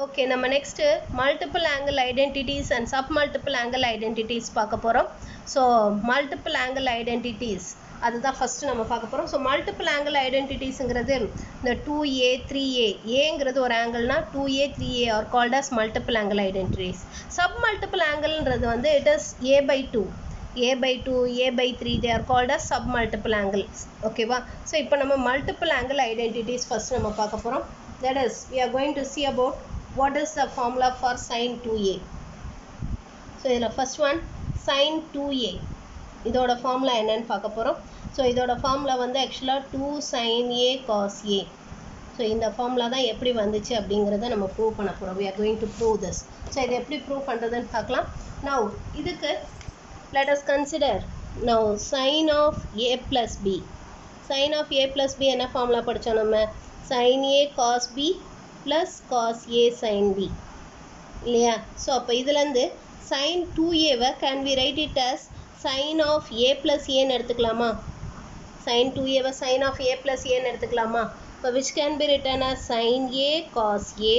Okay, நம்ம next multiple angle identities and submultiple angle identities பார்க்க போறோம். So multiple angle identities அதுதான் first நம்ம பார்க்க போறோம். So multiple angle identitiesங்கிறது இந்த 2a 3a aங்கிறது ஒரு ஆங்கிள்னா 2a 3a are called as multiple angle identities. Submultiple angleன்றது வந்து it is a by 2 a by 2 a by 3 they are called as submultiple angles. ஓகேவா? So இப்போ நம்ம multiple angle identities first நம்ம பார்க்க போறோம். That is we are going to see about what is the formula for sin 2a. So the first one sin 2a இதோட formula என்னன்னு பார்க்க போறோம். So இதோட formula வந்து actually 2 sin a cos a. So இந்த formula தான் எப்படி வந்துச்சு அப்படிங்கறத நம்ம prove பண்ண போறோம். We are going to prove this. So இத எப்படி prove பண்றதுன்னு பார்க்கலாம். Now இதுக்கு let us consider now sin of a plus b. Sin of a plus b என்ன formula படிச்சோம் நம்ம? sin a cos b plus cos a sin b இல்லையா? So அப்போ இதுலேருந்து sin 2a can we write it as sin of a plus a எடுத்துக்கலாமா? sin 2a sin of a plus a எடுத்துக்கலாமா? இப்போ which can be written as sin a cos a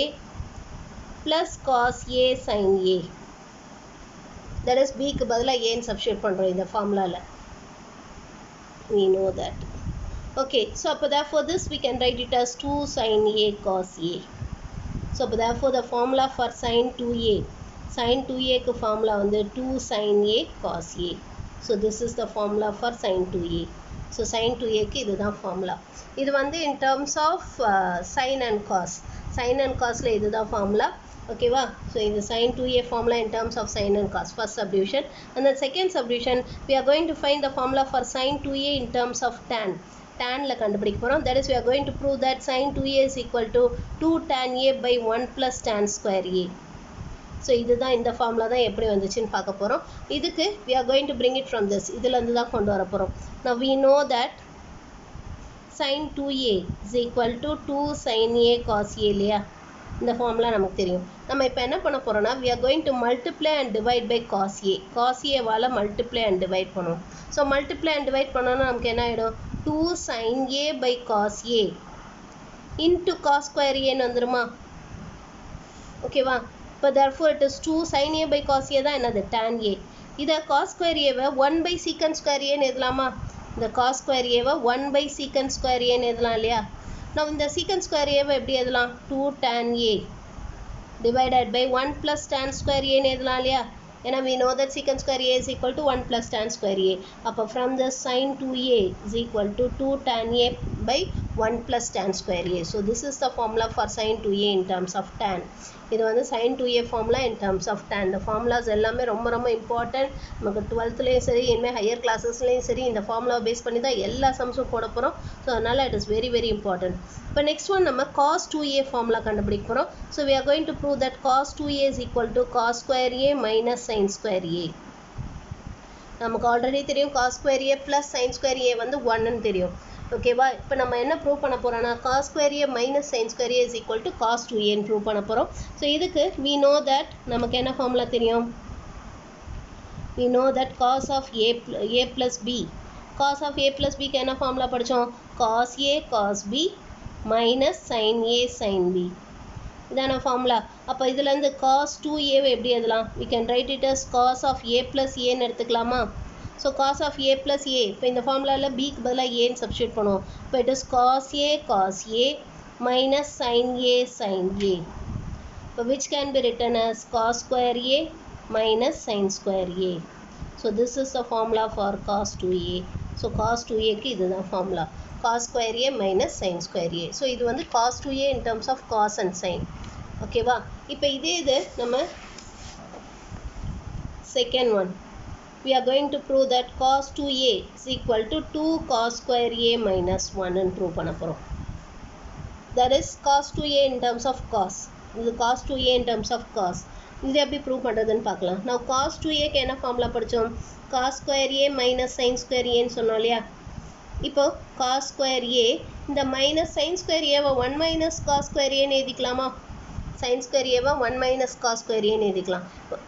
plus cos a sin a. That is b க்கு பதிலாக a substitute பண்ணுறோம் இந்த ஃபார்முலாவில். We know that. Okay, so therefore this we can write it as 2 sin a cos a. So therefore the formula for sin 2a, sin 2a ku formula வந்து 2 sin a cos a. So this is the formula for sin 2a. So sin 2a க்கு இதுதான் formula. இது வந்து in terms of sin and cos. Sin and cosல இதுதான் formula. Okay va? So இது sin 2a formula in terms of sin and cos, first subdivision. And then second subdivision we are going to find the formula for sin 2a in terms of tan. Tan ல கண்டுபிடிக்க போறோம். That is we are going to prove that sin 2a is equal to 2 tan a by 1 plus tan square a. So இதுதான் இந்த formula தான் எப்படி வந்துச்சுன்னு பார்க்க போறோம். இதுக்கு we are going to bring it from this. இதுல இருந்து தான் கொண்டு வர போறோம். Now we know that sin 2a is equal to 2 sin a cos a இல்லையா? இந்த ஃபார்முலா நமக்கு தெரியும். நம்ம இப்போ என்ன பண்ண போறோம்னா we are going to multiply and divide by cos a. Cos a வால multiply and divide பண்ணுவோம். So multiply and divide பண்ணோம்னா நமக்கு என்ன ஆயிடும்? 2 sin a by cos a into cos square a ன்னு வந்துருமா? ஓகேவா? இப்போ therefore it is 2 sin a by cos a தான் என்னது? tan a. இதை cos square a why 1 by secant square a ன்னு எழுதலாமா? இந்த cos square a why 1 by secant square a ன்னு எழுதலாம் இல்லையா? நான் இந்த secant square a வை எப்படி எழுதலாம்? 2 tan a divided by 1 plus tan square a ன்னு எழுதலாம் இல்லையா? ஏன்னா we know that secant square a is equal to 1 plus tan square a. அப்போ from the sin 2a is equal to 2 tan a by 1 plus tan square a. So this is the formula for sin 2a in terms of tan. இது வந்து sin 2a formula in terms of tan. இந்த formulas எல்லாமே ரொம்ப ரொம்ப important. நமக்கு 12thலயும் சரி இனிமே higher கிளாஸஸ்லயும் சரி இந்த ஃபார்முலாவை பேஸ் பண்ணி தான் எல்லா சம்ஸும் போட போறோம். ஸோ அதனால it is very very important. இப்போ நெக்ஸ்ட் ஒன் நம்ம cos 2a ஃபார்முலா கண்டுபிடிக்க போறோம். So we are going to prove that cos 2a is equal to cos square a minus sin square a. நமக்கு ஆல்ரெடி தெரியும் cos square a plus sin square a வந்து 1 ன்னு தெரியும். ஓகேவா? இப்போ நம்ம என்ன ப்ரூவ் பண்ண போறோம்னா cos square a minus sin square a is equal to cos 2a ன்னு ப்ரூவ் பண்ண போறோம். ஸோ இதுக்கு we know that நமக்கு என்ன ஃபார்முலா தெரியும்? We know that cos of a plus b. Cos of a plus b க்கு என்ன formula படிச்சோம்? cos a cos b minus sin a sin b. இதான ஃபார்முலா. அப்போ இதுல இருந்து cos 2a வை எப்படி எழுதலாம்? We can write it as cos of a plus a ன்னு எடுத்துக்கலாமா? So cos of a plus a. இப்போ இந்த ஃபார்முலாவில் b க்கு பதிலாக a ன்னு சப்ஸ்டியூட் பண்ணுவோம். இப்போ it is cos a cos a minus sin a sin a. இப்போ which can be written as cos square a minus sin square a. So this is the formula for cos 2a. So cos 2a க்கு இதுதான் formula. cos square a minus sin square a. So இது வந்து cos 2a in terms of cos and sin. ஓகேவா? இப்போ இதே இது நம்ம second one. We are going to prove that cos 2a is equal to 2 cos square a minus 1 and prove பண்ண போறோம். That is cos 2a in terms of cos. இது cos 2a in terms of cos. இது எப்படி prove பண்றதுன்னு பார்க்கலாம். Now cos 2a க்கு என்ன formula படிச்சோம்? cos square a minus sin square a ன்னு சொன்னோம் இல்லையா? இப்போ cos square a இந்த minus sin square a why 1 minus cos square a ன்னு எழுதிக்கலாமா? sin square a why 1 minus cos square a ன்னு எழுதிக்கலாம்.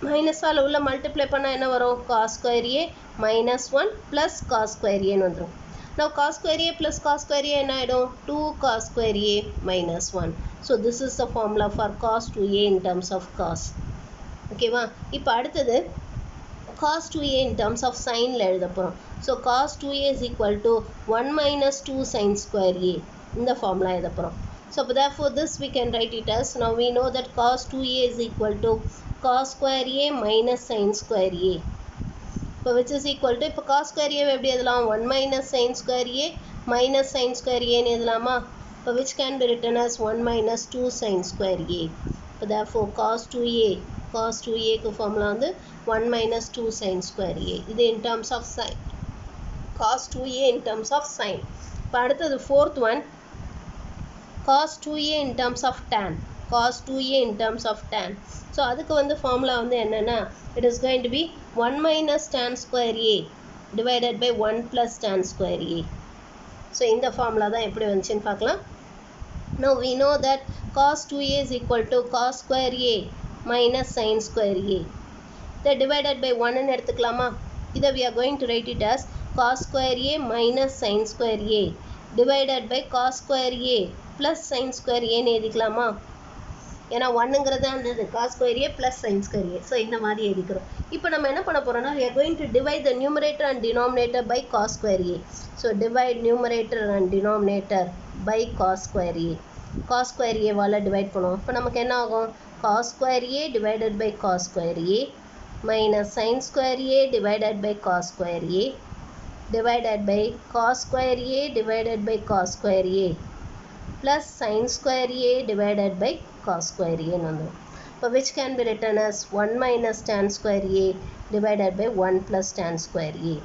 மைனஸால் உள்ள மல்டிப்ளை பண்ணால் என்ன வரும்? cos square a minus 1 plus cos square a ன்னு வந்துடும். Now cos square a plus cos square a என்ன ஆகிடும்? 2 cos square a minus 1. So this is the formula for cos 2a in terms of cos. Okay va? இப்போ அடுத்தது cos 2a in terms of sin ல எழுத போறோம். So cos 2a is equal to 1 minus 2 sin square a. இந்த formula எழுத போறோம். So therefore this we can write it as, now we know that cos 2a is equal to cos square a minus sin square a. இப்போ which is equal to, இப்போ cos square a எப்படி எழுதலாம்? 1 minus sin square a minus sin square a ன்னு எழுதலாமா? இப்போ which can be written as 1 minus 2 sin square a. இப்போ therefore cos 2a க்கு formula வந்து 1 minus 2 sin square a. இது in terms of sin. cos 2a in terms of sin. இப்போ அடுத்தது fourth one, cos 2a in terms of tan. cos 2a in terms of tan. So அதுக்கு வந்து formula வந்து என்னன்னா, it is going to be 1 minus tan square a divided by 1 plus tan square a. So இந்த formula தான் எப்படி வந்துச்சுன்னு பார்க்கலாம். Now we know that cos 2a is equal to cos square a minus sin square a. இதை divided by 1 ன்னு எடுத்துக்கலாமா? இதை we are going to write it as cos square a minus sin square a divided by cos square a plus sin square a ன்னு எழுதிக்கலாமா? ஏன்னா 1ங்கிறது அந்த cos square a plus sin square a. So இந்த மாதிரி எழுதிக்கிறோம். இப்போ நம்ம என்ன பண்ண போறோம்னா, we are going to divide the numerator and denominator by cos square a. So divide numerator and denominator by cos square a. cos square a வால divide பண்ணுவோம். இப்போ நமக்கு என்ன ஆகும்? cos square a divided by cos square a minus sin square a divided by cos square a divided by cos square a divided by cos square a plus sin square a divided by cos square a ன்னு வந்துடும். இப்போ which can be written as 1 minus tan square a divided by 1 plus tan square a.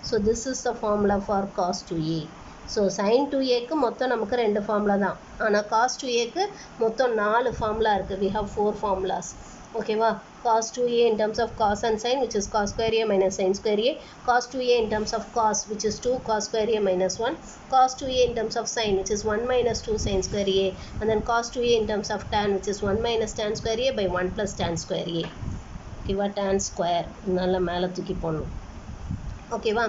So this is the formula for cos 2a. So sin 2aக்கு மொத்தம் நமக்கு 2 formula தான். ஆனால் cos 2aக்கு மொத்தம் 4 formula இருக்கு. We have 4 formulas. ஓகேவா? cos 2a in terms of cos and sin, which is cos square a minus sin square a. cos 2a in terms of cos, which is 2 cos square a minus 1. cos 2a in terms of sin, which is 1 minus 2 sin square a. And then cos 2a in terms of tan, which is 1 minus tan square a by 1 plus tan square a. ஓகேவா? tan square நல்லா மேலே தூக்கி போடணும். ஓகேவா?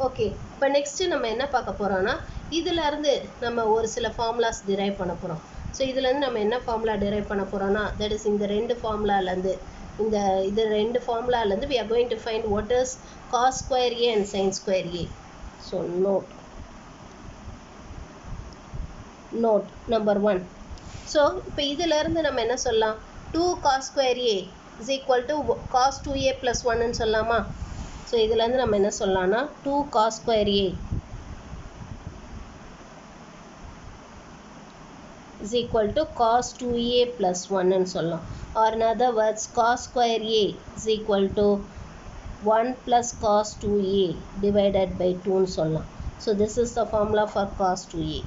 Okay, இப்போ next நம்ம என்ன பார்க்க போகிறோன்னா, இதிலேருந்து நம்ம ஒரு சில ஃபார்முலாஸ் டிரைவ் பண்ண போகிறோம். ஸோ இதுலேருந்து நம்ம என்ன ஃபார்முலா டிரைவ் பண்ண போகிறோன்னா, தட் இஸ் இந்த 2 ஃபார்முலாலேருந்து இது 2 ஃபார்முலாலேருந்து we are going to find what is cos square a and sin square a. So note number 1. So இப்போ இதிலேருந்து நம்ம என்ன சொல்லலாம்? 2 cos square a is equal to cos 2a plus 1 ன்னு சொல்லலாமா? ஸோ இதுலேருந்து நம்ம என்ன சொல்லலாம்னா 2 cos square a is equal to cos 2a plus 1 ன்னு சொல்லலாம். Or in other words, cos square a is equal to 1 plus cos 2a divided by 2 ன்னு சொல்லலாம். So this is the formula for cos 2a.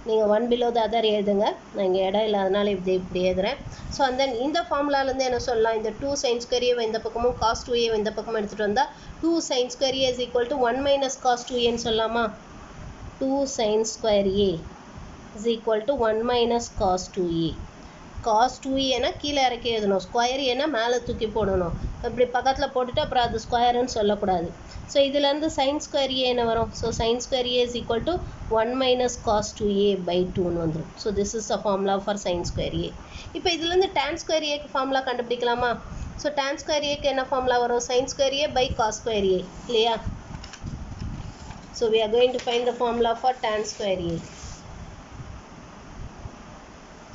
நீங்கள் 1 below the other எழுதுங்க. நான் இங்கே இடம் இல்லாதனால இப்படி எழுதுகிறேன். ஸோ அந்த இந்த ஃபார்முலாலேருந்து என்ன சொல்லலாம்? இந்த 2 sin square a இந்த பக்கமும் cos 2a இந்த பக்கமும் எடுத்துகிட்டு வந்தால் 2 sin square a is equal to 1 minus cos 2a ன்னு சொல்லலாமா? 2 sin square a is equal to 1 minus cos 2a. cos 2a ஏன்னா கீழே இறக்கி எழுதணும், ஸ்கொயர் ஏன்னா மேலே தூக்கி போடணும். இப்படி பக்கத்தில் போட்டுட்டு அப்புறம் அது ஸ்கொயருன்னு சொல்லக்கூடாது. ஸோ இதுலேருந்து sin square a என்ன வரும்? So sin square a is equal to 1 minus cos 2a by 2ன்னு வந்துடும். So this is the formula for sin square a. இப்போ இதுலேருந்து tan square a ஃபார்முலா கண்டுபிடிக்கலாமா? ஸோ tan square a என்ன formula வரும்? sin square a by cos square a இல்லையா? So we are going to find the formula for tan square a.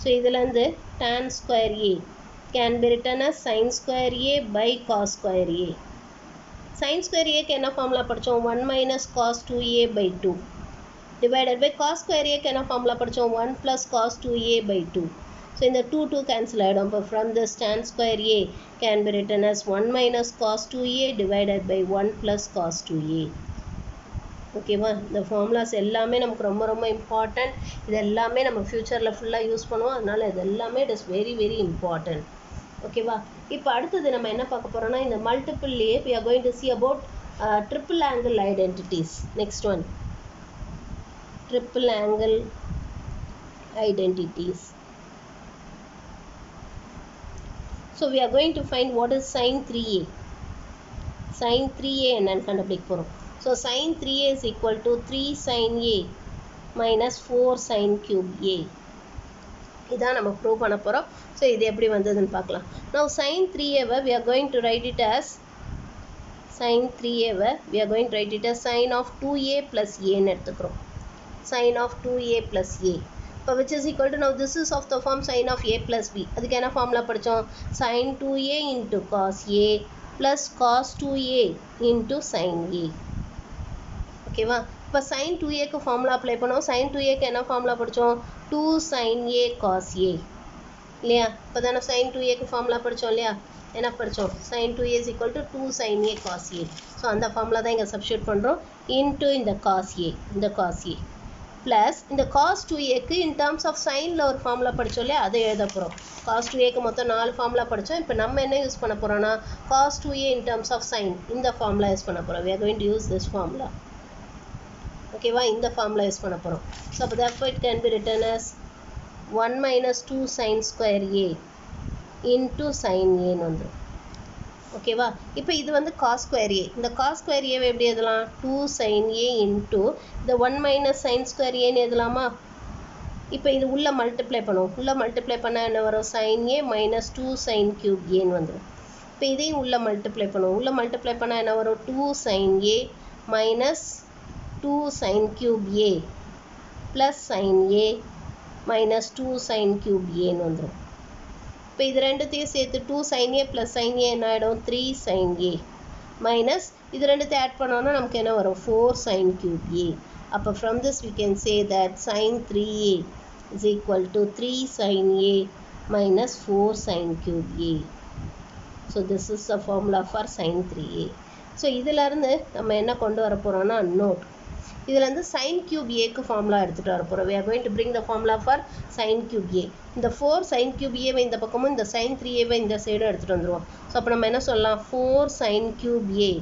So இதுலேருந்து tan square a can be written as sin square a by cos square a. sin square a க்கு என்ன formula படித்தோம்? 1 minus cos 2a by 2 divided by cos square a க்கு என்ன formula படித்தோம்? 1 plus cos 2a by 2. So இந்த 2 cancel ஆகிடும். இப்போ from this tan square a can be written as 1 minus cos 2a divided by 1 plus cos 2a. ஓகேவா? இந்த formulas எல்லாமே நமக்கு ரொம்ப ரொம்ப இம்பார்ட்டன்ட். இது எல்லாமே நம்ம ஃப்யூச்சரில் ஃபுல்லாக யூஸ் பண்ணுவோம். அதனால் இது எல்லாமே it is very very important. ஓகேவா? இப்போ அடுத்தது நம்ம என்ன பார்க்க போகிறோம்னா, இந்த மல்டிபிள்லேயே we are going to see about triple angle identities. Next one, triple angle identities. So we are going to find what is sin 3a. sin 3a என்னன்னு கண்டுபிடிக்க போகிறோம். So sin 3a is equal to 3 sin a minus 4 sin cube a. இதான் நம்ம prove பண்ண போகிறோம். So இது எப்படி வந்ததுன்னு பார்க்கலாம். Now sin 3a we are going to write it as sin 3a we are going to write it as sin of 2a plus a ன்னு எடுத்துக்கிறோம். sin of 2a plus a இப்போ which is equal to, now this is of the form sin of a plus b. அதுக்கு என்ன formula படித்தோம்? sin 2a into cos a plus cos 2a into sin a. ஓகேவா? இப்போ sin 2aக்கு formula apply பண்ணோம். sin 2aக்கு என்ன formula படித்தோம்? 2 sin a cos a இல்லையா? இப்போ தானே sin 2aக்கு ஃபார்முலா படித்தோம் இல்லையா? என்ன படித்தோம்? sin 2a is equal to 2 sin a cos a. So அந்த ஃபார்முலா தான் இங்கே சப்ஸ்டியூட் பண்ணுறோம். இன்ட்டு இந்த cos a, இந்த cos a ப்ளஸ் இந்த cos 2aக்கு இன் டேர்ம்ஸ் ஆஃப் சைனில் ஒரு ஃபார்முலா படித்தோம் இல்லையா? அதை எழுத போகிறோம். cos 2aக்கு மொத்தம் 4 ஃபார்முலா படித்தோம். இப்போ நம்ம என்ன யூஸ் பண்ண போகிறோம்னா cos 2a in terms of sine, இந்த ஃபார்முலா யூஸ் பண்ண போகிறோம். we are going to use this formula. ஓகேவா? இந்த ஃபார்முலா யூஸ் பண்ண போகிறோம். ஸோ அப்போ therefore it can be written as 1 minus 2 sin square a into sin a ன்னு வந்துடும். ஓகேவா? இப்போ இது வந்து cos square a. இந்த cos square a எப்படி எழுதலாம்? 2 sin a into இந்த 1 minus sin square a ன்னு எழுதலாமா? இப்போ இது உள்ள மல்டிப்ளை பண்ணுவோம். உள்ள மல்டிப்ளை பண்ணால் என்ன வரும்? sin a minus 2 sin cube a ன்னு வந்துடும். இப்போ இதையும் உள்ள மல்டிப்ளை பண்ணுவோம். உள்ள மல்டிப்ளை பண்ணால் என்ன வரும்? 2 sin a minus 2 sin cube a plus sin a minus 2 sin cube a ன்னு வந்துடும். இப்போ இது ரெண்டுத்தையும் சேர்த்து 2 sin a plus sin a என்ன ஆகிடும்? 3 sin a மைனஸ் இது ரெண்டுத்தையும் ஆட் பண்ணோன்னா நமக்கு என்ன வரும்? 4 sin cube a. அப்போ from this we can say that sin 3a is equal to 3 sin a minus 4 sin cube a. So this is the formula for sin 3a. So இதிலேருந்து நம்ம என்ன கொண்டு வர போகிறோம்னா நோட். இதில் வந்து sin cube aக்கு ஃபார்முலா எடுத்துகிட்டு வர போகிறோம். we are going to bring the formula for sin cube a. இந்த 4 sin cube a இந்த பக்கமும் இந்த sin 3a இந்த சைடும் எடுத்துகிட்டு வந்துடுவோம். ஸோ அப்போ நம்ம என்ன சொல்லலாம்? 4 sin cube a,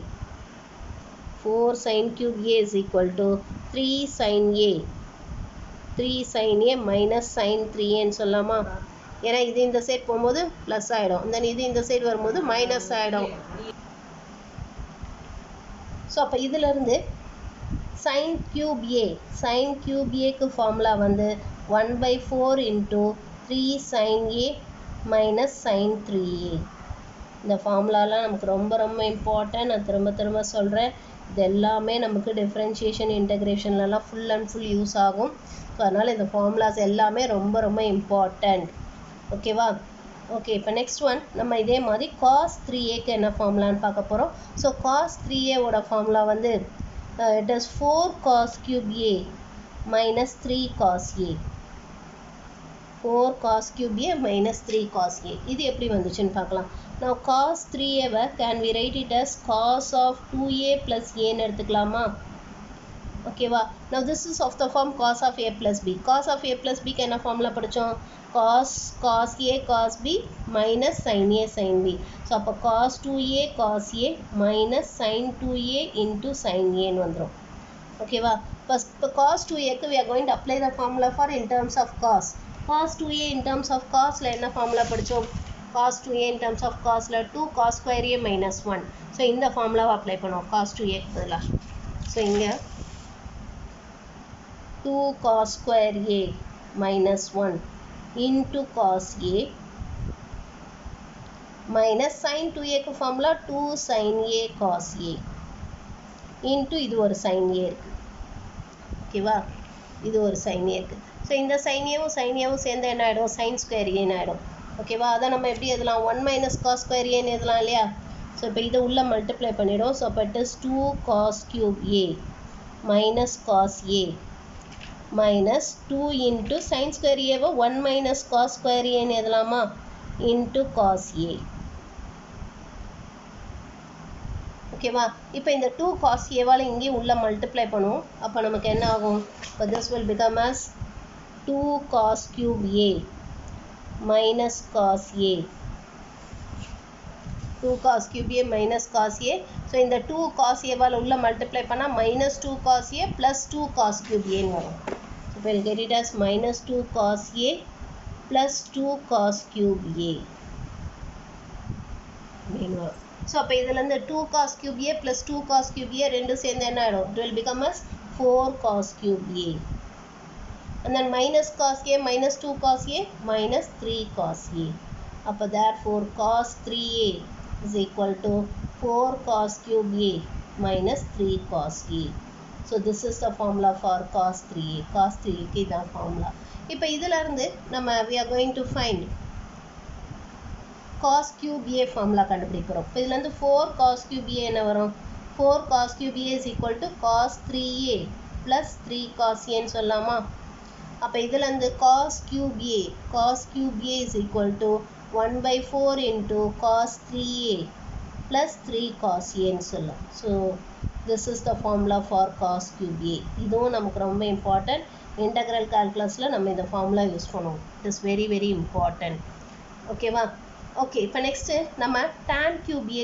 4 sin cube a is equal to 3 sin a, 3 sin a minus sin 3aன்னு சொல்லலாமா? ஏன்னா இது இந்த சைடு போகும்போது ப்ளஸ் ஆகிடும், தென் இது இந்த சைடு வரும்போது மைனஸ் ஆகிடும். ஸோ அப்போ இதிலேருந்து sin cube a, sin cube aக்கு ஃபார்முலா வந்து 1/4 into 3 sin a minus sin 3a. இந்த ஃபார்முலாலாம் நமக்கு ரொம்ப ரொம்ப இம்பார்ட்டன்ட். நான் திரும்ப திரும்ப சொல்கிறேன். இது எல்லாமே நமக்கு டிஃப்ரென்ஷியேஷன் இன்டகிரேஷன்லலாம் ஃபுல் அண்ட் ஃபுல் யூஸ் ஆகும். ஸோ அதனால் இந்த ஃபார்முலாஸ் எல்லாமே ரொம்ப ரொம்ப இம்பார்ட்டன்ட். ஓகேவா? ஓகே, இப்போ நெக்ஸ்ட் ஒன் நம்ம இதே மாதிரி cos 3aக்கு என்ன ஃபார்முலான்னு பார்க்க போகிறோம். ஸோ cos 3a ஃபார்முலா வந்து it is 4 cos cube a minus 3 cos a. 4 cos cube a minus 3 cos a. இது எப்படி வந்துச்சுன்னு பார்க்கலாம். Now cos 3a can we write it as cos of 2a plus a ன்னு எடுத்துக்கலாமா? ஓகேவா? Now this is of the form cos of a plus b. cos of a plus b க்கு என்ன formula படித்தோம்? cos a cos b minus sin a sin b. So அப்போ cos 2a cos a minus sin 2a into sin a ன்னு வந்துடும். ஓகேவா? இப்போ cos 2aக்கு we are going to apply the formula for in terms of cos. cos 2a in terms of cosல என்ன formula படித்தோம்? cos 2a in terms of cosல 2 cos square a minus 1. So இந்த ஃபார்முலாவை apply பண்ணுவோம் cos 2aக்கு பதிலாக. So இங்கே 2 cos square a minus 1 into cos a minus sin 2aக்கு formula 2 sin a cos a into இது ஒரு sin a இருக்குது. ஓகேவா? இது ஒரு sin a இருக்குது. ஸோ இந்த sin aவும் சேர்ந்து என்ன ஆகிடும்? sin square a ஆகிடும். ஓகேவா? அதை நம்ம எப்படி எழுதலாம்? 1 minus cos square a ன்னு எழுதலாம் இல்லையா? ஸோ இப்போ இதை உள்ள மல்டிப்ளை பண்ணிடும். ஸோ அப்போ it is 2 cos cube a minus cos a minus 2 into sin square a 1 minus cos square a ன்னு எழுதலாமா? into cos a. ஓகேவா? இப்போ இந்த 2 cos a வால் இங்கே உள்ள மல்டிப்ளை பண்ணுவோம். அப்போ நமக்கு என்ன ஆகும்? இப்போ this will become as 2 cos cube a minus cos a. 2 cos cube a minus cos a. So இந்த 2 cos a வால் உள்ள மல்டிப்ளை பண்ணால் minus 2 cos a plus 2 cos cube a ன்னு வரும். இப்போ we'll get it as minus 2 cos a plus 2 cos cube a. So அப்போ இதிலேருந்து 2 cos cube a plus 2 cos cube a ரெண்டும் சேர்ந்து என்ன ஆகிடும்? It will become as 4 cos cube a. and then minus cos A minus 2 cos A minus 3 cos A. அப்போ therefore cos 3A is equal to 4 cos cube A minus 3 cos A. So this is the formula for cos 3A. Cos 3A க்கு இதான் formula. இப்போ இதில் இருந்து நம்ம we are going to find cos cube A formula கண்டுபிடிக்கிறோம். இப்போ இதில் இருந்து 4 cos cube A என்ன வரும்? 4 cos cube A is equal to cos 3A plus 3 cos A ன்னு சொல்லலாமா? அப்போ இதில் இருந்து cos cube A is equal to 1 by 4 into cos 3A plus 3 cos A ன்னு சொல்லலாம். So this is the formula for cos cube A. இதுவும் நமக்கு ரொம்ப important. Integral calculusல நம்ம இந்த formula யூஸ் பண்ணுவோம். It is very very important. ஓகேவா? Okay, இப்போ நெக்ஸ்ட்டு நம்ம tan cube A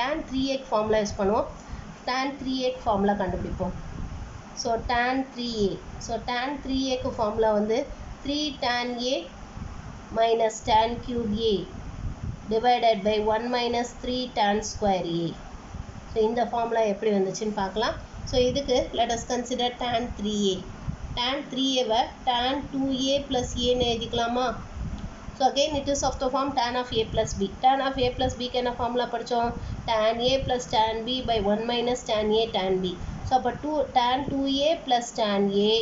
tan 3A formula use பண்ணுவோம். tan 3A formula கண்டுபிடிப்போம். So tan 3A. So tan 3A க்கு formula வந்து 3 tan A minus tan cube A divided by 1 minus 3 tan square A. So இந்த formula எப்படி வந்துச்சுன்னு பார்க்கலாம். So இதுக்கு let us consider tan 3A. tan 3A tan 2A plus A ன்னு எழுதிக்கலாமா? So again it is of the form tan of A plus B. Tan of A plus B க்கு என்ன formula படித்தோம்? tan A plus tan B by 1 minus tan A tan B. So அப்போ tan 2A plus tan A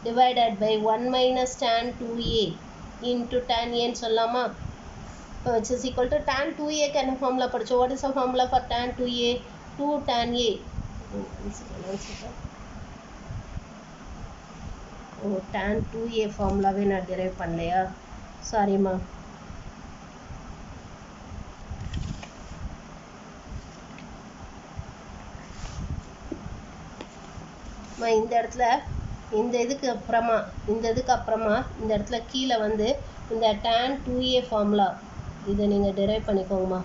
divided by 1 minus tan 2A into tan A ன்னு சொல்லலாமா? Which is equal to tan 2A க்கு என்ன formula படித்தோம்? What is the formula for tan 2A? 2 tan A. tan 2A formulaவே நான் derive பண்ணலையா? சாரிம்மா. இந்த இடத்துல இந்த இதுக்கு அப்புறமா இந்த இடத்துல கீழே வந்து இந்த tan 2A ஃபார்முலா இதை நீங்கள் டெரைவ் பண்ணிக்கோங்கம்மா.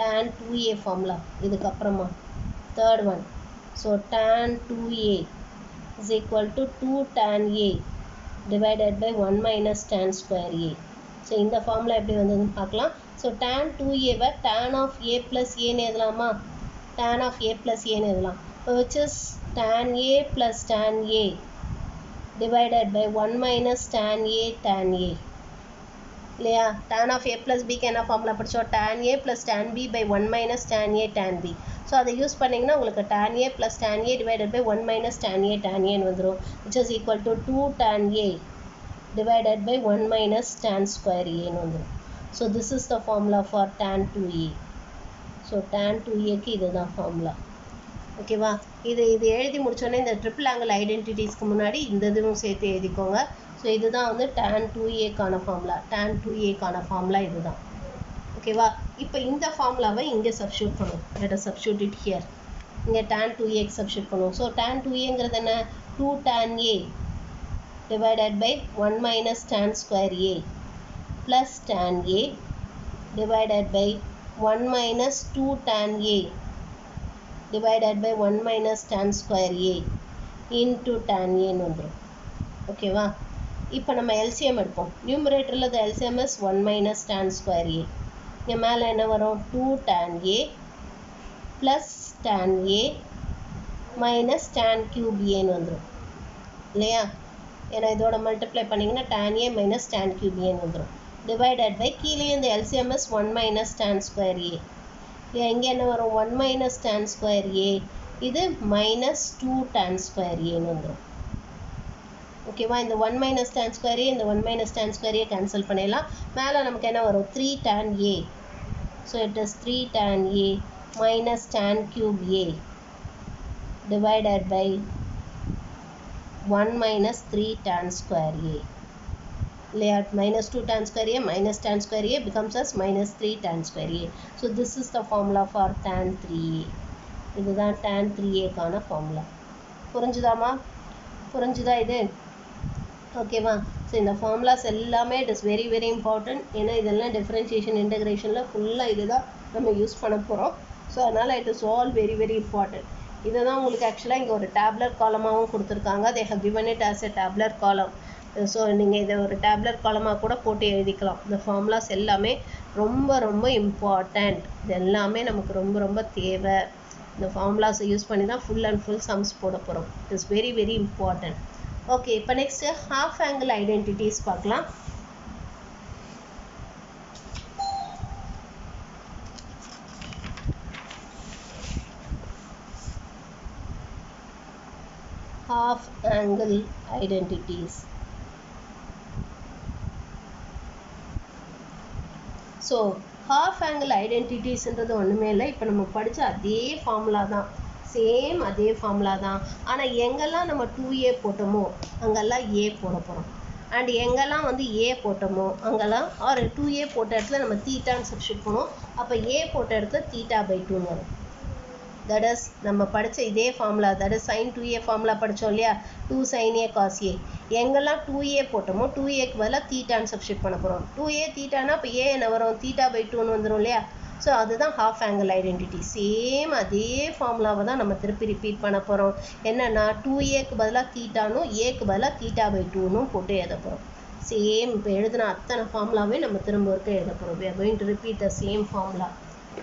tan 2A ஃபார்முலா இதுக்கப்புறமா third one. So tan 2A is equal to 2 tan A divided by 1 minus tan square A. So இந்த ஃபார்முலா எப்படி வந்ததுன்னு பார்க்கலாம். So tan 2A tan of A plus Aன்னு எழுதலாமா? tan of A plus Aன்னு எழுதலாம். which is tan A plus tan A divided by 1 minus tan A tan A. இல்லையா? tan of A plus B க்கு என்ன formula படித்தோம்? tan A plus tan B by 1 minus tan A tan B. So அதை use பண்ணிங்கன்னா உங்களுக்கு tan A plus tan A divided by 1 minus tan A tan A வந்துடும். which is equal to 2 tan A divided by 1 minus tan square A வந்துடும். So this is the formula for tan 2A. So tan 2A க்கு இதுதான் formula. ஓகேவா? இது எழுதி முடிச்சோன்னே இந்த triple angle ஐடென்டிட்டிஸ்க்கு முன்னாடி இந்த இதுவும் சேர்த்து எழுதிக்கோங்க. ஸோ இதுதான் வந்து tan 2A formula. tan 2A formula இதுதான். ஓகேவா? இப்போ இந்த ஃபார்முலாவை இங்கே சப்ஸ்டியூட் பண்ணுவோம். Let us substitute it here. இங்கே tan 2A சப்ஸ்டியூட் பண்ணுவோம். ஸோ tan 2Aங்கிறது என்ன? 2 tan A divided by 1 minus tan square A plus tan A divided by 1 minus 2 tan A divided by 1 minus tan square A into tan A ன்னு வந்துடும். ஓகேவா? இப்போ நம்ம LCM எடுப்போம். நியூமரேட்டரில் the LCM is 1 minus tan square A. இங்கே மேலே என்ன வரும்? 2 tan A plus tan A minus tan cube A ன்னு வந்துடும். இல்லையா? ஏன்னா இதோட மல்டிப்ளை பண்ணிங்கன்னா tan A minus tan cube A ன்னு வந்துடும். divided by கீழே இந்த LCM is 1 minus tan square A. இங்கே என்ன வரும்? 1 minus tan square A. இது minus 2 tan square A ன்னு வந்துடும். ஓகேவா? இந்த 1 minus tan square A இந்த 1 minus tan square A cancel பண்ணிடலாம். மேலே நமக்கு என்ன வரும்? 3 tan A. So it is 3 tan A minus tan cube A divided by 1 minus 3 tan square A. இல்லையா? minus 2 tan square A minus tan square A becomes as minus 3 tan square A. So this is the formula for tan 3A. இதுதான் tan 3A formula. புரிஞ்சுதாமா? புரிஞ்சுதா இது? ஓகேவா? So இந்த formulas எல்லாமே it is very very important. ஏன்னா இதெல்லாம் differentiation இன்டகிரேஷனில் ஃபுல்லாக இது தான் நம்ம யூஸ் பண்ண போகிறோம். ஸோ அதனால் it is all very very important. இதை தான் உங்களுக்கு ஆக்சுவலாக இங்கே ஒரு டேப்லர் காலமாகவும் கொடுத்துருக்காங்க. They have given it as a tabular column. So நீங்கள் இதை ஒரு டேப்லர் காலமாக கூட போட்டு எழுதிக்கலாம். இந்த ஃபார்முலாஸ் எல்லாமே ரொம்ப ரொம்ப இம்பார்ட்டண்ட். இது எல்லாமே நமக்கு ரொம்ப ரொம்ப தேவை. இந்த ஃபார்முலாஸை யூஸ் பண்ணி தான் ஃபுல் அண்ட் ஃபுல் சம்ஸ் போட போகிறோம். It is very very important. Okay, இப்போ நெக்ஸ்ட் ஹாஃப் ஆங்கிள் ஐடென்டிட்டிஸ் பார்க்கலாம். half angle identities. So half angle identities ன்றது ஒண்ணுமே இல்லை, இப்போ நம்ம படிச்ச அதே ஃபார்முலா தான், சேம் அதே ஃபார்முலா தான். ஆனால் எங்கெல்லாம் நம்ம 2a போட்டோமோ அங்கெல்லாம் a போட போகிறோம், அண்ட் எங்கெல்லாம் வந்து a போட்டோமோ அங்கெல்லாம் ஒரு 2a போட்ட இடத்துல நம்ம தீட்டான்னு சப்ஸ்டியூட் பண்ணுவோம். அப்போ a போட்ட இடத்துல தீட்டா பை 2 வரும். that is நம்ம படிச்ச இதே formula, that is sin 2a formula படித்தோம் இல்லையா, 2 sin a cos a. எங்கெல்லாம் 2a போட்டோமோ 2aக்கு பதிலாக தீட்டான்னு சப்ஸ்டியூட் பண்ண போகிறோம். 2a தீட்டானா இப்போ a என்ன வரும், தீட்டா பை 2ன்னு வந்துடும் இல்லையா. ஸோ அதுதான் ஹாஃப் ஆங்கிள் ஐடென்டிட்டி. சேம் அதே ஃபார்முலாவை தான் நம்ம திருப்பி ரிப்பீட் பண்ண போகிறோம். என்னென்னா 2aக்கு பதிலாக தீட்டானும் ஏக்கு பதிலாக தீட்டா பை 2ன்னு போட்டு எழுத போகிறோம். சேம் இப்போ எழுதின அத்தனை ஃபார்முலாவே நம்ம திரும்ப இருக்க எழுத போகிறோம். we are going to repeat the same formula.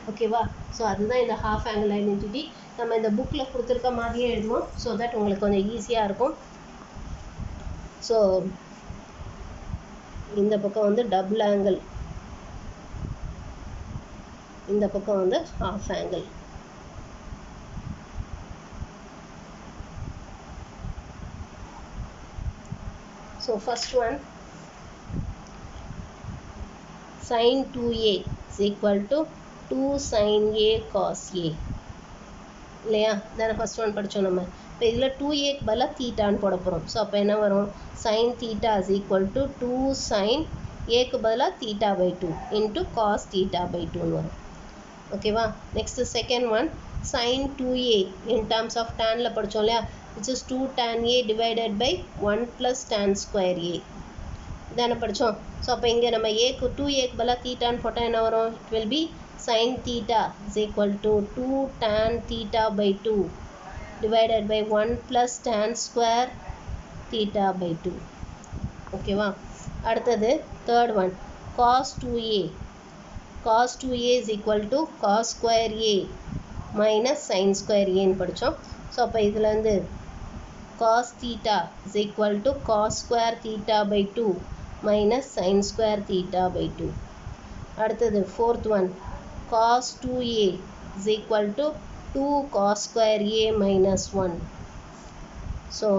ஓகேவா. ஸோ அதுதான் இந்த ஹாஃப் ஆங்கிள் ஐடென்டிட்டி. நம்ம இந்த புக்கில் கொடுத்துருக்க மாதிரியே எழுதுவோம், ஸோ தட் உங்களுக்கு கொஞ்சம் ஈஸியாக இருக்கும். ஸோ இந்த பக்கம் வந்து டபுள் ஆங்கிள், இந்த பக்கம் வந்து half angle. So first one sin 2a is equal to 2 sin a cos a இல்லையா. தானே ஃபர்ஸ்ட் ஒன் படித்தோம் நம்ம. இப்போ இதில் 2aக்கு பதிலாக தீட்டான்னு போட போகிறோம். ஸோ அப்போ என்ன வரும், sin theta is equal to 2 sin aக்கு பதிலாக theta by 2 into cos theta by 2ன்னு வரும். ஓகேவா. Next second one sin 2a in terms of tanல படித்தோம் இல்லையா, which is 2 tan a divided by 1 plus tan square a தானே படித்தோம். ஸோ அப்போ இங்கே நம்ம ஏக்கு 2aக்கு பதிலாக தீட்டான்னு போட்டால் என்ன வரும், it will be sin theta is equal to 2 tan theta by 2 divided by 1 plus tan square theta by 2. ஓகேவா. அடுத்தது third one cos 2a. cos 2a is equal to cos square a minus sin square a ன்னு படித்தோம். So அப்போ இதில் வந்து cos theta is equal to cos square theta by 2 minus sin square theta by 2. அடுத்தது fourth one cos 2a is equal to 2 cos square a minus 1. So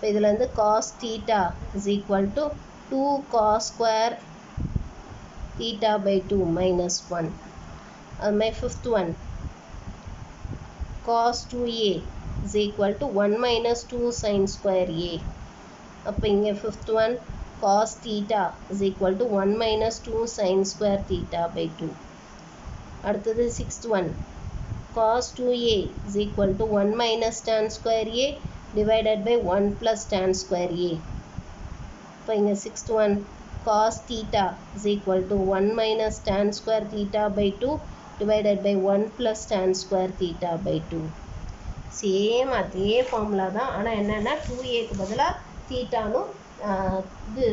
இதில் வந்து cos theta is equal to 2 cos square theta by 2 minus 1. அது மாதிரி fifth one cos 2a is equal to 1 minus 2 sin square a. அப்போ இங்கே fifth one cos theta is equal to 1 minus 2 sin square theta by 2. அடுத்தது sixth one cos 2a is equal to 1 minus tan square a divided by 1 plus tan square a. இப்போ இங்கே sixth one cos theta is equal to 1 minus tan square theta by 2 divided by 1 plus tan square theta by 2. Same அதே formula தான், ஆனால் என்னென்னா 2aக்கு பதிலாக தீட்டானும் இது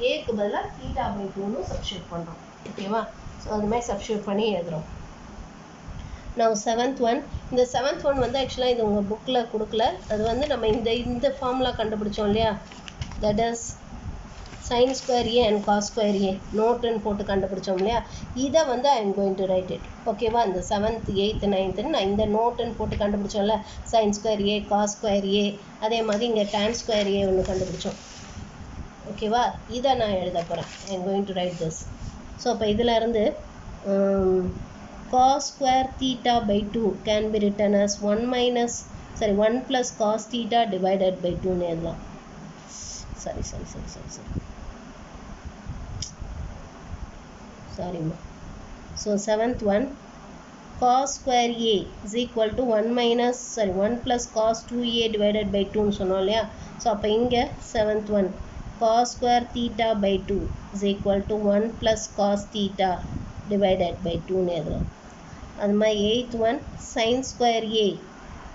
ஏக்கு பதிலாக தீட்டா பை 2ன்னு சப்ஸ்டியூட் பண்ணுறோம். ஓகேவா. ஸோ அது மாதிரி சப்ஸ்டியூட் பண்ணி எழுதுகிறோம். நான் செவன்த் ஒன், இந்த செவன்த் ஒன் வந்து ஆக்சுவலாக இது உங்கள் புக்கில் கொடுக்கல, அது வந்து நம்ம இந்த ஃபார்முலா கண்டுபிடிச்சோம் இல்லையா, that is sin square a and cos square a நோட்டுன்னு போட்டு கண்டுபிடிச்சோம் இல்லையா, இதை வந்து I am going to right it. ஓகேவா. இந்த 7th 8th 9th நான் இந்த நோட்டுன்னு போட்டு கண்டுபிடிச்சோம்ல, sin square a cos square a, அதே மாதிரி இங்கே tan square a ஒன்று கண்டுபிடிச்சோம். ஓகேவா. இதை நான் எழுத போகிறேன், I am going to right this. So அப்போ இதில் இருந்து cos square theta by 2 can be written as 1 plus cos theta divided by 2ன்னு எழுதலாம். Sorry. So 7th one cos square a is equal to 1 plus cos 2a divided by 2 ன்னு சொன்னோம் இல்லையா. So அப்போ இங்கே 7th one cos square theta by 2 is equal to 1 plus cos theta divided by 2ன்னு எழுதலாம். அது மாதிரி 8th one sin square a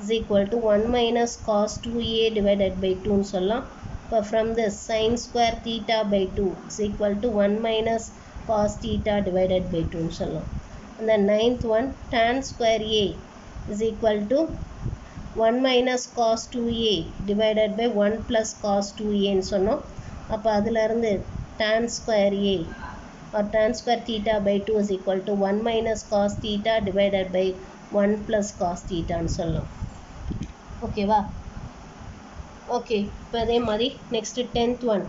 is equal to 1 minus cos 2a divided by 2ன்னு சொல்லலாம். இப்போ from this sin square theta by 2 is equal to 1 minus cos theta divided by 2ன்னு சொல்லலாம். And then 9th one tan square a is equal to 1 minus cos 2a divided by 1 plus cos 2a ன்னு சொன்னோம். அப்போ அதிலிருந்து tan square a or tan square theta by 2 is equal to 1 minus cos theta divided by 1 plus cos theta ன்னு சொல்லலாம். ஓகேவா? Okay, இப்போ அதே மாதிரி next 10th one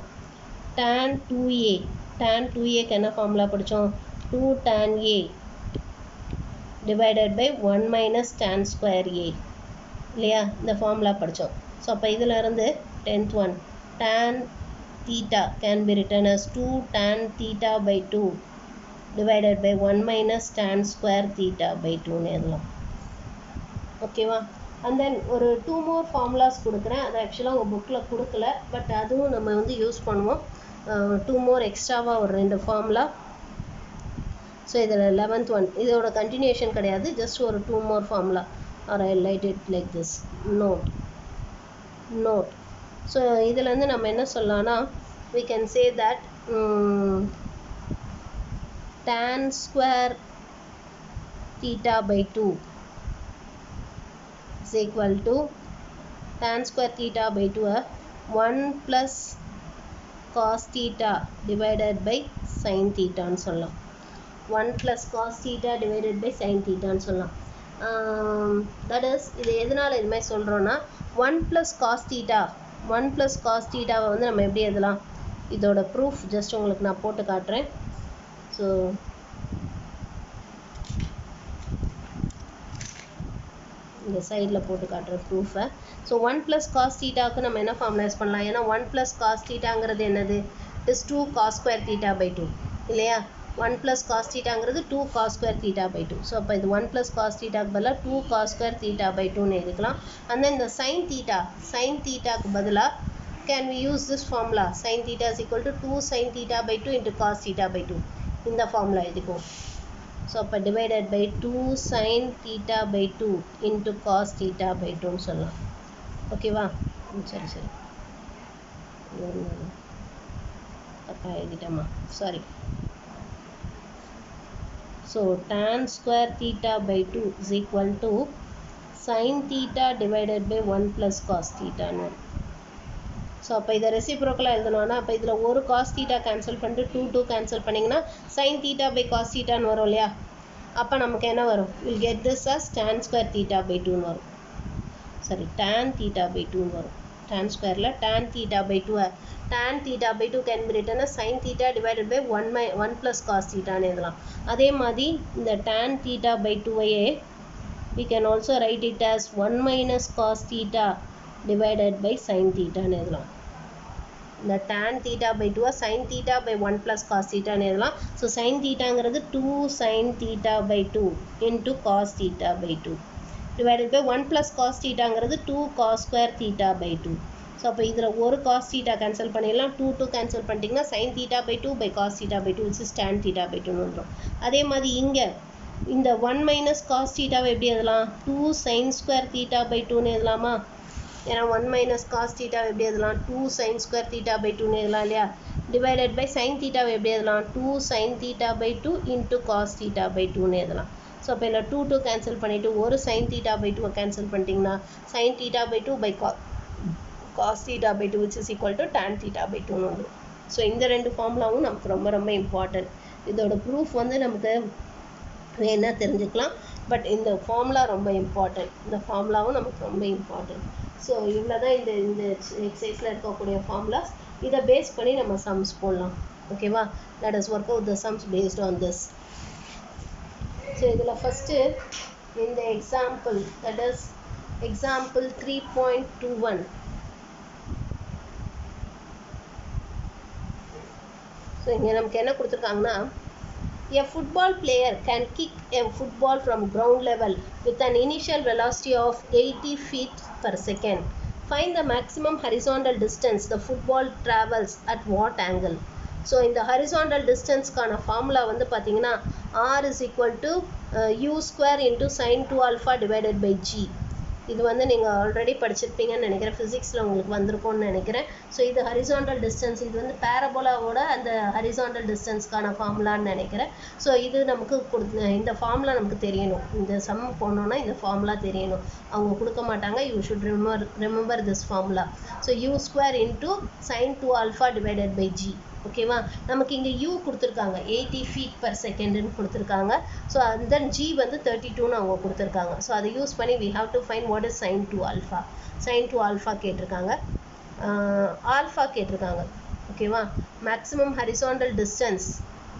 tan 2a. tan 2aக்கு என்ன ஃபார்முலா படித்தோம்? 2 tan a divided by 1 minus tan square a இல்லையா? இந்த ஃபார்முலா படித்தோம். ஸோ அப்போ இதில் இருந்து 10th one tan theta can be written as 2 tan theta by 2 divided by 1 minus tan square theta by 2ன்னு எழுதலாம். ஓகேவா? அண்ட் தென் ஒரு 2 more ஃபார்முலாஸ் கொடுக்குறேன். அது ஆக்சுவலாக உங்கள் புக்கில் கொடுக்கல, பட் அதுவும் நம்ம வந்து யூஸ் பண்ணுவோம். 2 more எக்ஸ்ட்ராவாக ஒரு 2 ஃபார்முலா. ஸோ இதில் 11th ஒன் இதோட கண்டினியூஷன் கிடையாது, ஜஸ்ட் ஒரு 2 more formula. Or I write it like this. Note. So இதுலேருந்து நம்ம என்ன சொல்லலாம்னா, we can say that tan square theta by 2 is equal to tan square theta by 2 1 plus cos theta divided by sin theta ன்னு சொல்லலாம். 1 plus cos theta divided by sin theta ன்னு சொல்லலாம். that is இது எதனால் இது மாதிரி சொல்கிறோன்னா, 1 plus cos theta 1 plus cos theta வந்து நம்ம எப்படி எழுதலாம்? இதோட ப்ரூஃப் ஜஸ்ட் உங்களுக்கு நான் போட்டு காட்டுறேன். ஸோ இந்த சைடில் போட்டு காட்டுறேன் ப்ரூஃபை. ஸோ 1 plus cos thetaவுக்கு நம்ம என்ன ஃபார்முலைஸ் பண்ணலாம்? ஏன்னா 1 plus cos thetaங்கிறது என்னது? It is 2 cos square theta by 2 இல்லையா? 1 plus cos thetaங்கிறது 2 cos square theta by 2. So அப்போ இது 1 plus cos thetaக்கு பதிலாக 2 cos square theta by 2ன்னு எழுதிக்கலாம். அண்ட் தென் இந்த sin thetaக்கு பதிலாக can we use this formula? Sin theta is equal to 2 sin theta by 2 into cos theta by 2. இந்த formula எழுதிக்கும். So அப்போ divided by 2 sin theta by 2 into cos theta by 2ன்னு சொல்லலாம். ஓகேவா? சரி தப்பாக எழுதிட்டோமா? Sorry. So tan square theta by 2 is equal to sin theta divided by 1 plus cos theta ன்னு. ஸோ அப்போ இதை ரெசிப்ரோக்கலாக எழுதணும்னா, அப்போ இதில் ஒரு cos theta கேன்சல் பண்ணிட்டு 2 கேன்சல் பண்ணிங்கன்னா sin theta by cos theta ன்னு வரும் இல்லையா? அப்போ நமக்கு என்ன வரும்? Will get this as tan square theta by 2ன்னு வரும். சரி, tan theta by 2ன்னு வரும். tan ஸ்கொயரில் tan theta by 2 tan theta by 2 can be written as sin theta divided by 1 plus cos theta ன்னு எழுதலாம். அதே மாதிரி இந்த tan theta by 2ஐயே we can also write it as 1 minus cos theta divided by sin theta ன்னு எழுதலாம். இந்த tan theta by 2 sin theta by 1 plus cos theta ன்னு எழுதலாம். So sin thetaங்கிறது 2 sin theta by 2 into cos theta by 2 divided by 1 plus cos thetaங்கிறது 2 cos square theta by 2. So அப்போ இதில் ஒரு cos theta cancel பண்ணிடலாம். 2 cancel பண்ணிட்டீங்கன்னா sin theta by 2 by cos theta by 2 which is tan theta by 2ன்னு வந்துடும். அதே மாதிரி இங்கே இந்த 1 minus cos thetaவை எப்படி எழுதலாம்? 2 sin square theta by 2ன்னு எழுதலாமா? ஏன்னா 1 minus cos thetaவை எப்படி எழுதலாம்? 2 sin square theta by 2ன்னு எழுதலாம் இல்லையா? டிவைடட் பை sin thetaவை எப்படி எழுதலாம்? 2 sin theta by 2 into cos theta by 2ன்னு எழுதலாம். ஸோ அப்போ இல்லை 2 கேன்சல் பண்ணிவிட்டு ஒரு sin theta by 2 கேன்சல் பண்ணிட்டீங்கன்னா sin theta by 2 by cos theta by 2 which is equal to tan theta by 2ன்னு வந்துடும். ஸோ இந்த 2 ஃபார்முலாவும் நமக்கு ரொம்ப ரொம்ப இம்பார்ட்டன்ட். இதோட ப்ரூஃப் வந்து நமக்கு வேணா தெரிஞ்சுக்கலாம், பட் இந்த ஃபார்முலா ரொம்ப இம்பார்ட்டன்ட். இந்த ஃபார்முலாவும் நமக்கு ரொம்ப இம்பார்ட்டன்ட். ஸோ இவ்வளோ தான் இந்த எக்ஸசைஸில் இருக்கக்கூடிய ஃபார்முலாஸ். இதை பேஸ் பண்ணி நம்ம சம்ஸ் போடலாம். ஓகேவா? Let us work out the sums based on this. So இதில் ஃபஸ்ட்டு இந்த example, that is example 3.21. So இங்கே நமக்கு என்ன கொடுத்துருக்காங்கன்னா, a football player can kick a football from ground level with an initial velocity of 80 feet per second. Find the maximum horizontal distance the football travels at what angle? So இந்த horizontal டிஸ்டன்ஸ்க்கான formula வந்து பார்த்தீங்கன்னா r is equal to u square into sin 2 alpha divided by g. இது வந்து நீங்கள் already படிச்சிருப்பீங்கன்னு நினைக்கிறேன், ஃபிசிக்ஸில் உங்களுக்கு வந்திருக்கும்னு நினைக்கிறேன். ஸோ இது ஹரிசாண்டல் டிஸ்டன்ஸ், இது வந்து பேரபோலாவோட அந்த ஹரிசாண்டல் டிஸ்டன்ஸ்க்கான ஃபார்முலான்னு நினைக்கிறேன். ஸோ இது நமக்கு இந்த ஃபார்முலா நமக்கு தெரியணும், இந்த சம் போனோன்னா இந்த ஃபார்முலா தெரியணும். அவங்க கொடுக்க மாட்டாங்க, you should remember this formula. So u square into sin 2 alpha divided by g. ஓகேவா, நமக்கு இங்கே u கொடுத்துருக்காங்க 80 feet per secondன்னு கொடுத்துருக்காங்க. ஸோ and then g வந்து 32ன்னு அவங்க கொடுத்துருக்காங்க. ஸோ அதை யூஸ் பண்ணி we have to find what is sin 2 alpha. sin 2 alpha கேட்டிருக்காங்க, ஆல்ஃபா கேட்டிருக்காங்க. ஓகேவா, maximum horizontal distance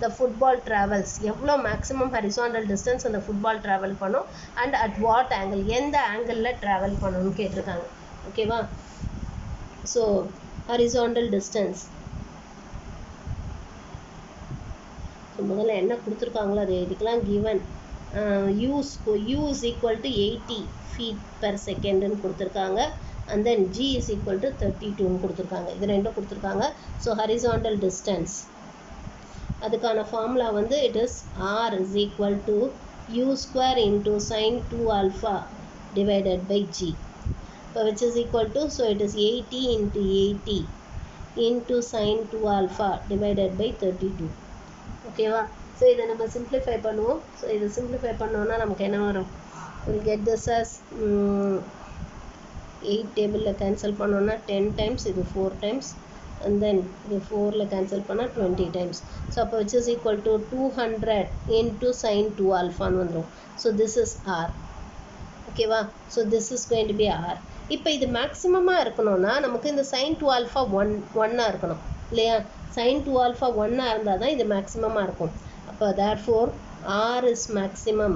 the football travels, எவ்வளோ மேக்ஸிமம் ஹரிசாண்டல் டிஸ்டன்ஸ் அந்த ஃபுட்பால் ட்ராவல் பண்ணும், அண்ட் அட் வாட் ஆங்கிள், எந்த ஆங்கிளில் ட்ராவல் பண்ணணும்னு கேட்டிருக்காங்க. ஓகேவா, ஸோ ஹரிசாண்டல் டிஸ்டன்ஸ் முதல்ல என்ன கொடுத்துருக்காங்களோ அது இதுக்கெல்லாம் given u is equal to 80 feet per secondன்னு கொடுத்துருக்காங்க, and then g is equal to 32ன்னு கொடுத்துருக்காங்க. இது ரெண்டும் கொடுத்துருக்காங்க. ஸோ ஹரிசாண்டல் டிஸ்டன்ஸ் அதுக்கான ஃபார்முலா வந்து it is r is equal to u square into sin 2 alpha divided by g, which is equal to, so it is 80 into 80 into sin 2 alpha divided by 32. ஓகேவா, so இதை நம்ம simplify பண்ணுவோம். So இதை simplify பண்ணோன்னா நமக்கு என்ன வரும், we'll get this as 8 டேபிளில் கேன்சல் பண்ணோன்னா 10 times, இது 4 times, and then இது 4ல் கேன்சல் பண்ணால் 20 times. ஸோ அப்போ which is equal to 200 into sin 2 alphaன்னு வந்துடும். So this is r. ஓகேவா, so this is going to be r. இப்போ இது மேக்ஸிமமாக இருக்கணும்னா நமக்கு இந்த sin 2 alpha 1 இருக்கணும் இல்லையா, sin 2 alpha 1 இருந்தால் தான் இது மேக்ஸிமமாக இருக்கும். அப்போ therefore r is maximum,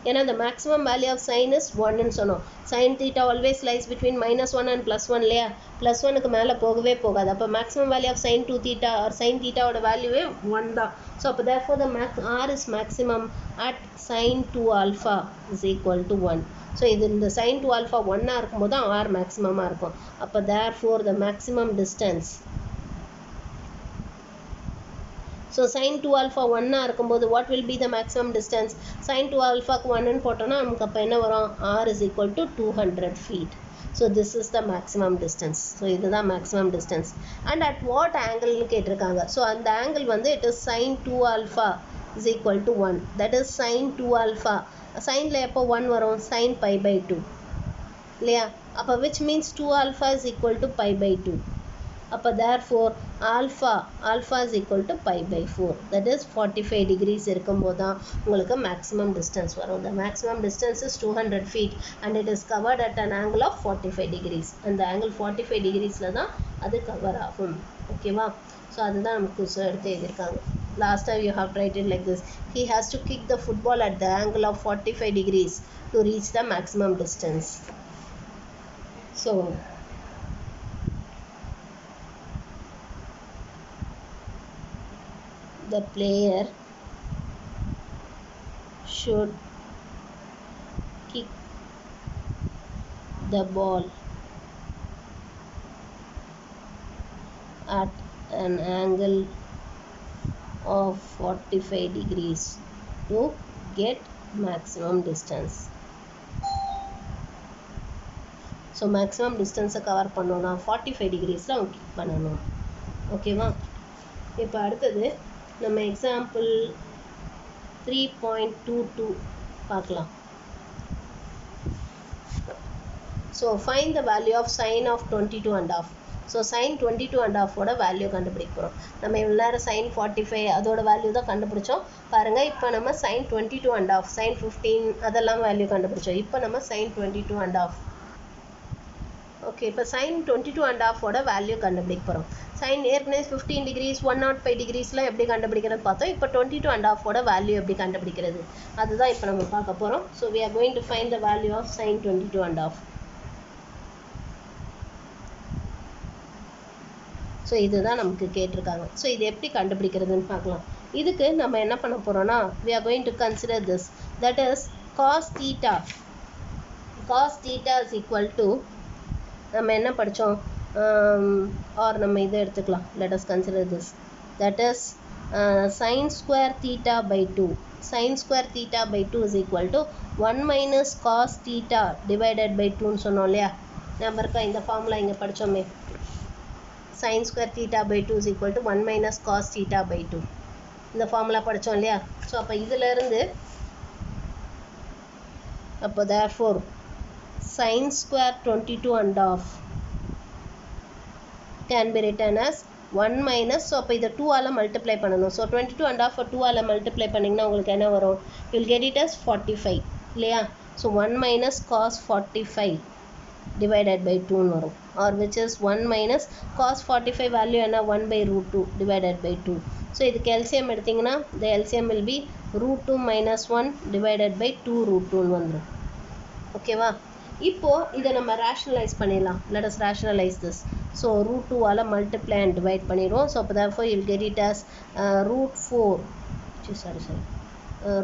ஏன்னா the maximum value of sin is 1ன்னு சொன்னோம். sin theta always lies between -1 and +1 இல்லையா, +1க்கு மேலே போகவே போகாது. அப்போ maximum value of sin 2 theta or sin theta ஓட வேல்யூவே 1 தான். ஸோ அப்போ therefore the r is maximum at sin 2 alpha is equal to 1. So இது இந்த sin 2 alpha 1 இருக்கும்போது தான் r மேக்ஸிமமாக இருக்கும். அப்போ therefore the maximum distance, so sin 2 alpha 1 இருக்கும்போது what will be the maximum distance, sin 2 alpha 1 போட்டோம்னா நமக்கு அப்போ என்ன வரும், r is equal to 200 feet. so this is the maximum distance. so இதுதான் maximum distance, and at what angle னு கேட்டிருக்காங்க. so அந்த angle வந்து it is sin 2 alpha is equal to 1, that is sin 2 alpha. signல எப்போ 1 வரும், sin pi by 2 இல்லையா, அப்போ which means 2 alpha is equal to pi by 2. அப்போ therefore alpha is equal to pi by 4, that is 45 degrees இருக்கும்போது தான் உங்களுக்கு maximum distance வரும். the maximum distance is 200 feet and it is covered at an angle of 45 degrees. அந்த angle 45 degreesல தான் அது cover ஆகும். ஓகேவா, ஸோ அதுதான் நமக்கு எடுத்து எழுதியிருக்காங்க. last time you have tried it like this, he has to kick the football at the angle of 45 degrees to reach the maximum distance. so the player should kick the ball at an angle of 45 degrees to get maximum distance. so maximum distance cover பண்ணோம்னா 45 degreesல அவங்க kick பண்ணணும். ஓகேவா, இப்போ அடுத்தது நம்ம example 3.22 பார்க்கலாம். So find the value of sine of 22.5. So sine 22.5 ஓட value கண்டுபிடிக்க போகிறோம். நம்ம இவ்வளோ நேரம் சைன் 45 அதோட வேல்யூ தான் கண்டுபிடிச்சோம் பாருங்கள். இப்போ நம்ம சைன் 22.5, சைன் 15 அதெல்லாம் வேல்யூ கண்டுபிடிச்சோம். இப்போ நம்ம சைன் 22.5. ஓகே, இப்போ சைன் 22.5 ஓட வேல்யூ கண்டுபிடிக்க போகிறோம். சைன் ஏற்கனவே 15 degrees 105 degreesலாம் எப்படி கண்டுபிடிக்கிறது பார்த்தோம். இப்போ 22.5 ஓட வேல்யூ எப்படி கண்டுபிடிக்கிறது அதுதான் இப்போ நம்ம பார்க்க போகிறோம். So we are going to find the value of sin 22.5. So இதுதான் நமக்கு கேட்டிருக்காங்க. ஸோ இது எப்படி கண்டுபிடிக்கிறதுன்னு பார்க்கலாம். இதுக்கு நம்ம என்ன பண்ண போகிறோம்னா we are going to consider this, that is cos theta. cos theta is equal to, நம்ம என்ன படித்தோம், or நம்ம இதை எடுத்துக்கலாம், let us consider this, that is sin square theta by 2. Sin square theta by 2 is equal to 1 minus cos theta divided by 2 ன்னு சொன்னோம் இல்லையா? ஞாபகம் இருக்கா? இந்த ஃபார்முலா இங்கே படித்தோமே. sin square theta by 2 is equal to 1 minus cos theta by 2. இந்த formula படித்தோம் இல்லையா? ஸோ அப்போ இதிலிருந்து அப்போ therefore sin square 22 and half can be written as 1 minus, so அப்போ இதை 2 ஆல் மல்டிப்ளை பண்ணணும். So 22 and half 2 all multiply பண்ணிங்கன்னா உங்களுக்கு என்ன வரும்? you will get it as 45 இல்லையா? So 1 minus cos 45 divided by 2 வரும், or which is 1 minus cos 45 value என்ன? 1 by root 2 divided by 2. So இதுக்கு LCM எடுத்திங்கன்னா the LCM will be root 2 minus 1 divided by 2 root 2 வந்துடும். ஓகேவா? இப்போது இதை நம்ம ரேஷனலைஸ் பண்ணிடலாம். let us rationalize this. So root 2 all multiply and divide பண்ணிடுவோம். ஸோ அப்போ therefore you will get it as root 4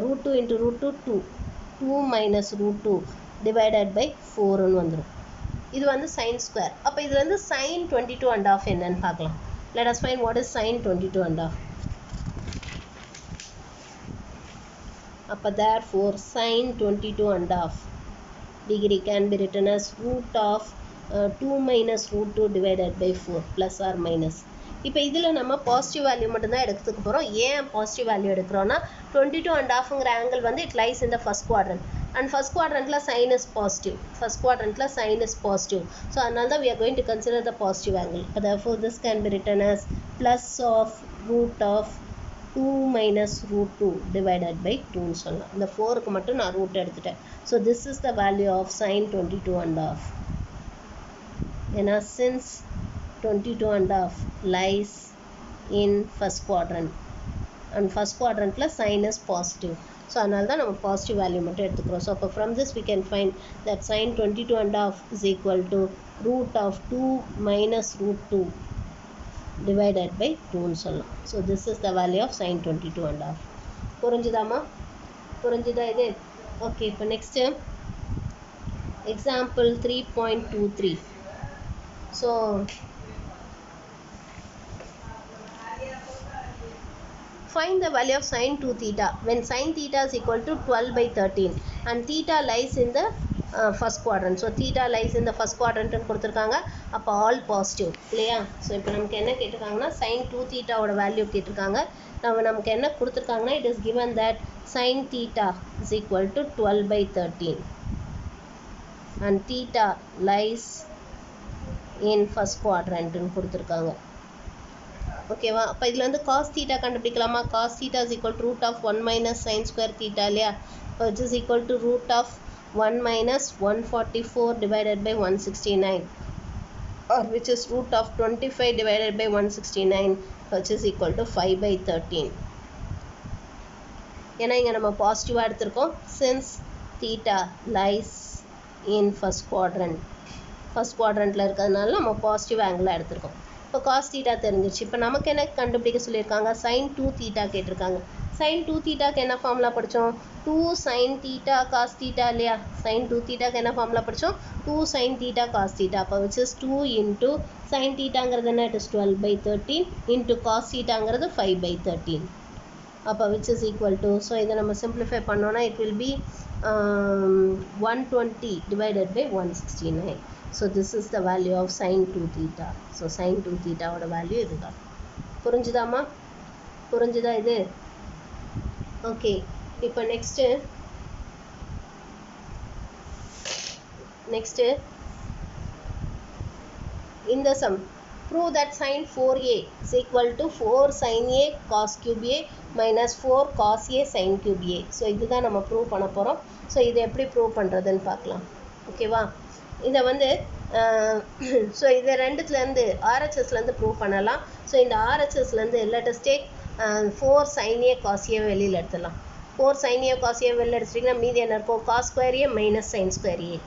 root 2 into root 2 2 minus root 2 divided by 4ன்னு வந்துடும். இது வந்து sin square. அப்போ இதில் வந்து sin 22 and half என்னன்னு பார்க்கலாம். let us find what is sin 22 and half. அப்போ therefore sin 22 and half degree can be written as root of 2 minus root 2 divided by 4 plus or minus. இப்போ இதில் நம்ம positive value மட்டும்தான் எடுத்துக்க போகிறோம். ஏன் பாசிட்டிவ் வேல்யூ எடுக்கிறோன்னா 22 and halfங்கிற ஆங்கிள் வந்து it lies in the first quadrant, and first குவாட்ரண்ட்டில் sign is positive. First குவாட்ரண்ட்டில் சைன் இஸ் பாசிட்டிவ். ஸோ அதனால தான் we are going to consider the positive angle. Therefore this can be written as plus of root of 2 minus root 2 divided by 2ன்னு சொல்லலாம். இந்த 4க்கு மட்டும் நான் root எடுத்துட்டேன். So this is the value of sin 22 and half. ஏன்னா since 22 and half lies in first quadrant and first quadrantல sin is positive. So அதனால தான் நம்ம பாசிட்டிவ் வேல்யூ மட்டும் எடுத்துக்கிறோம். ஸோ அப்போ from this we can find that sin 22 and half is equal to root of 2 minus root 2 divided by 2ன்னு சொல்லலாம். So this is the value of sin 22 and half. புரிஞ்சுதாம்மா? புரிஞ்சுதா இது? ஓகே, இப்போ next example 3.23. So find the value of sin 2 theta when sin theta is equal to 12 by 13 and theta lies in the first quadrant. So theta lies in the first quadrant கொடுத்துருக்காங்க. அப்போ all positive இல்லையா? So இப்போ நமக்கு என்ன கேட்டிருக்காங்கன்னா sin 2 thetaவோட value கேட்டிருக்காங்க. நமக்கு என்ன கொடுத்துருக்காங்கன்னா it is given that sin theta is equal to 12 by 13 and theta lies in first quadrant கொடுத்துருக்காங்க. ஓகேவா? அப்போ இதில் வந்து cos theta கண்டுபிடிக்கலாமா? cos theta is equal to root of 1 minus sin square theta இல்லையா? which is equal to root of 1 minus 144 divided by 169, or which is root of 25 divided by 169, which is equal to 5 by 13. ஏன்னா இங்கே நம்ம பாசிட்டிவாக எடுத்திருக்கோம். since theta lies in first quadrant, first குவாட்ரண்ட்டில் இருக்கிறதுனால நம்ம positive ஆங்கிளாக எடுத்திருக்கோம். இப்போ cos theta தெரிஞ்சிச்சு. இப்போ நமக்கு என்ன கண்டுபிடிக்க சொல்லியிருக்காங்க? sin 2 theta கேட்டிருக்காங்க. sin 2 thetaக்கு என்ன ஃபார்முலா படித்தோம்? 2 sin theta cos theta இல்லையா? sin 2 thetaக்கு என்ன ஃபார்முலா படித்தோம்? 2 sin theta cos theta. அப்போ which is 2 into sin thetaங்கிறது என்ன? it is 12 by 13 into cos thetaங்கிறது 5 by 13. அப்போ which is equal to, so இதை நம்ம சிம்பிளிஃபை பண்ணோன்னா it will be 120 divided by 169. So this is the value of sin 2 theta. So sin 2 theta ஓட value இதுதான். புரிஞ்சுதாம்மா? புரிஞ்சுதா இது? Okay, இப்போ நெக்ஸ்ட்டு இந்த some prove that sin 4a is equal to 4 sin a cos cube a minus 4 cos a sin cube a. So இதுதான் நம்ம prove பண்ண போகிறோம். ஸோ இதை எப்படி ப்ரூவ் பண்ணுறதுன்னு பார்க்கலாம். ஓகேவா? இதை வந்து ஸோ இதை ரெண்டுத்துலேருந்து ஆர்ஹெச்எஸ்லேருந்து ப்ரூவ் பண்ணலாம். ஸோ இந்த ஆர்ஹெச்எஸ்லேருந்து let us take 4 sin a cos a வெளியில் எடுத்துடலாம். 4 sin a cos a வெளியில் எடுத்துட்டிங்கன்னா மீதி என்ன இருக்கும்? cos square a minus sin square a.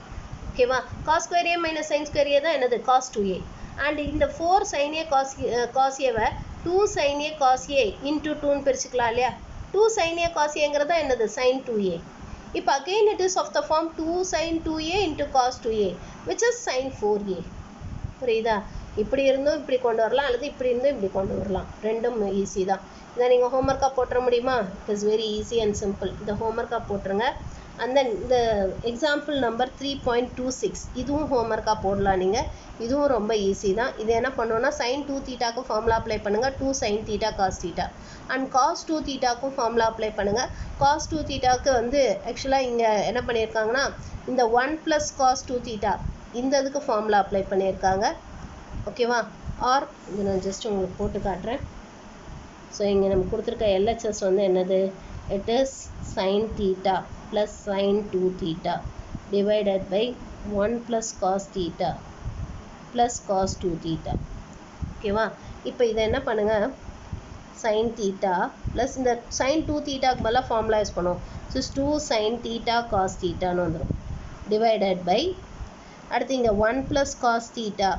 ஓகேவா? cos square a minus sin square a தான் என்னது? cos 2a. அண்ட் இந்த 4 sin a cos a-வை 2 sin a cos a into 2ன்னு பிரிச்சுக்கலாம் இல்லையா? 2 sin a cos a-ங்கிறது தான் என்னது? sin 2a. இப்போ again it is of the form 2 sin 2a into cos 2a which is sin 4a. புரியுதா? இப்படி இருந்தும் இப்படி கொண்டு வரலாம், அல்லது இப்படி இருந்தும் இப்படி கொண்டு வரலாம். ரெண்டும் ஈஸி தான். இதை நீங்கள் ஹோம்ஒர்க்காக போட்டுற முடியுமா? It is very easy and simple. இந்த ஹோம்ஒர்க்காக போட்டுருங்க. அண்ட் தென் இந்த எக்ஸாம்பிள் நம்பர் 3.26 இதுவும் ஹோம்ஒர்க்காக போடலாம் நீங்கள். இதுவும் ரொம்ப ஈஸி தான். இது என்ன பண்ணுவோன்னா sin 2 தீட்டாக்கு ஃபார்முலா அப்ளை பண்ணுங்கள். 2 sin theta cos theta. And cos 2 தீட்டாக்கும் ஃபார்முலா அப்ளை பண்ணுங்கள். cos 2 தீட்டாக்கு வந்து ஆக்சுவலாக இங்கே என்ன பண்ணியிருக்காங்கன்னா இந்த 1 + cos 2 தீட்டா இந்த இதுக்கு ஃபார்முலா அப்ளை பண்ணியிருக்காங்க. ஓகேவா? ஆர் இது நான் ஜஸ்ட் உங்களுக்கு போட்டு காட்டுறேன். ஸோ இங்கே நம்ம கொடுத்துருக்க LHS வந்து என்னது? It is sin theta plus sin 2 theta divided by 1 plus cos theta plus cos 2 theta. ஓகேவா? இப்போ இதை என்ன பண்ணுங்கள், sin theta plus இந்த sin 2 thetaக்கு பதிலாக ஃபார்முலா யூஸ் பண்ணுவோம். ஸோ 2 sin theta cos thetaன்னு வந்துடும் divided by அடுத்து இங்கே 1 plus cos theta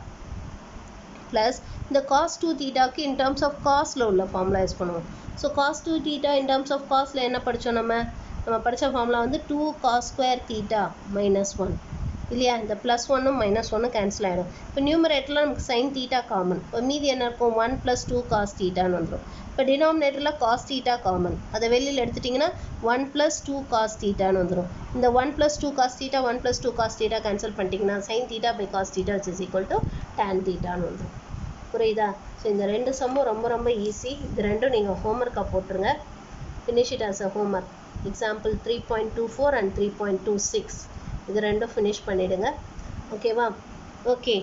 plus இந்த cos 2 thetaக்கு in terms of cosல உள்ள ஃபார்முலா யூஸ் பண்ணுவோம். So cos 2 theta in terms of cosல என்ன படித்தோம்? நம்ம படித்த ஃபார்முலா வந்து 2 cos square theta minus 1 இல்லையா? இந்த ப்ளஸ் ஒன்னும் மைனஸ் ஒன்னும் கேன்சல் ஆகிடும். இப்போ நியூமரேட்டரில் நமக்கு sin theta காமன். இப்போ மீதி என்ன இருக்கும்? 1 + 2 cos thetaன்னு வந்துடும். இப்போ டினாமினேட்டரில் cos theta காமன். அதை வெளியில் எடுத்துட்டிங்கன்னா 1 + 2 cos thetaன்னு வந்துடும். இந்த 1 + 2 cos theta 1 + 2 cos theta cancel பண்ணிட்டீங்கன்னா sin theta by cos theta which is equal to tan thetaன்னு வந்துடும். புரியுதா? ஸோ இந்த ரெண்டு சம்மும் ரொம்ப ரொம்ப ஈஸி. இது ரெண்டும் நீங்கள் ஹோம்ஒர்க்காக போட்டுருங்க. Finish it as a homework. Example 3.24 and 3.26 இது ரெண்டும் ஃபினிஷ் பண்ணிவிடுங்க. ஓகேவா? ஓகே,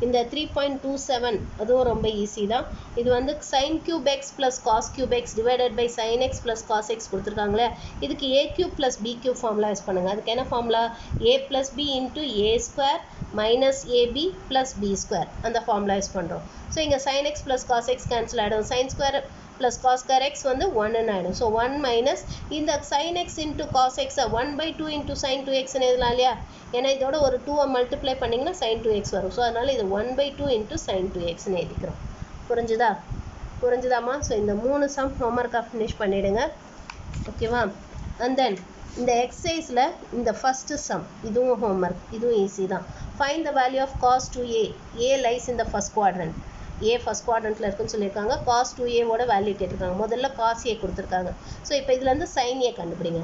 இந்த 3.27 அதுவும் ரொம்ப ஈஸி தான். இது வந்து sin cube x plus cos cube x divided by sin x plus cos x கொடுத்துருக்காங்களே, இதுக்கு a cube plus b cube formula use பண்ணுங்கள். அதுக்கு என்ன formula? a plus b into a square minus ab plus b square அந்த formula use பண்ணுறோம். So இங்கே sin x plus cos x cancel ஆகிடும். sin square plus cos square x வந்து 1 ஆகிடும். So 1 minus இந்த sin x into cos x 1/2 into sin 2x எழுதலாம் இல்லையா? ஏன்னா இதோட ஒரு 2 மல்டிப்ளை பண்ணிங்கன்னா sin 2x வரும். ஸோ அதனால் இது 1/2 into sin 2x எழுதிக்கிறோம். புரிஞ்சுதாம்மா? ஸோ இந்த 3 சம் ஹோம்ஒர்க்காக ஃபினிஷ் பண்ணிவிடுங்க. ஓகேவா? அண்ட் தென் இந்த எக்ஸசைஸில் இந்த ஃபஸ்ட்டு சம் இதுவும் ஹோம்ஒர்க், இதுவும் ஈஸி தான். Find the value of cos 2a. a lies in the first quadrant. a first குவாட்ரண்ட்டில் இருக்குன்னு சொல்லியிருக்காங்க. cos 2a வேல்யூ கேட்டிருக்காங்க. முதல்ல cos a கொடுத்துருக்காங்க. ஸோ இப்போ இதுலேருந்து sin a கண்டுபிடிங்க.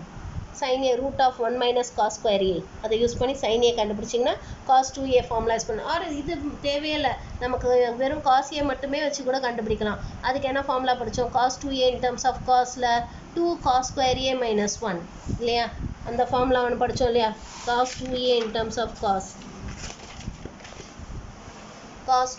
sin a √1 - cos square a அதை யூஸ் பண்ணி sin a கண்டுபிடிச்சிங்கன்னா cos 2a formula use பண்ணணும். ஆர் இது தேவையில்லை, நமக்கு வெறும் cos a மட்டுமே வச்சு கூட கண்டுபிடிக்கலாம். அதுக்கு என்ன ஃபார்முலா படித்தோம்? cos 2a in terms of cosல 2 cos square a minus 1 இல்லையா? அந்த ஃபார்முலா ஒன்று படித்தோம் இல்லையா? cos 2a in terms of cos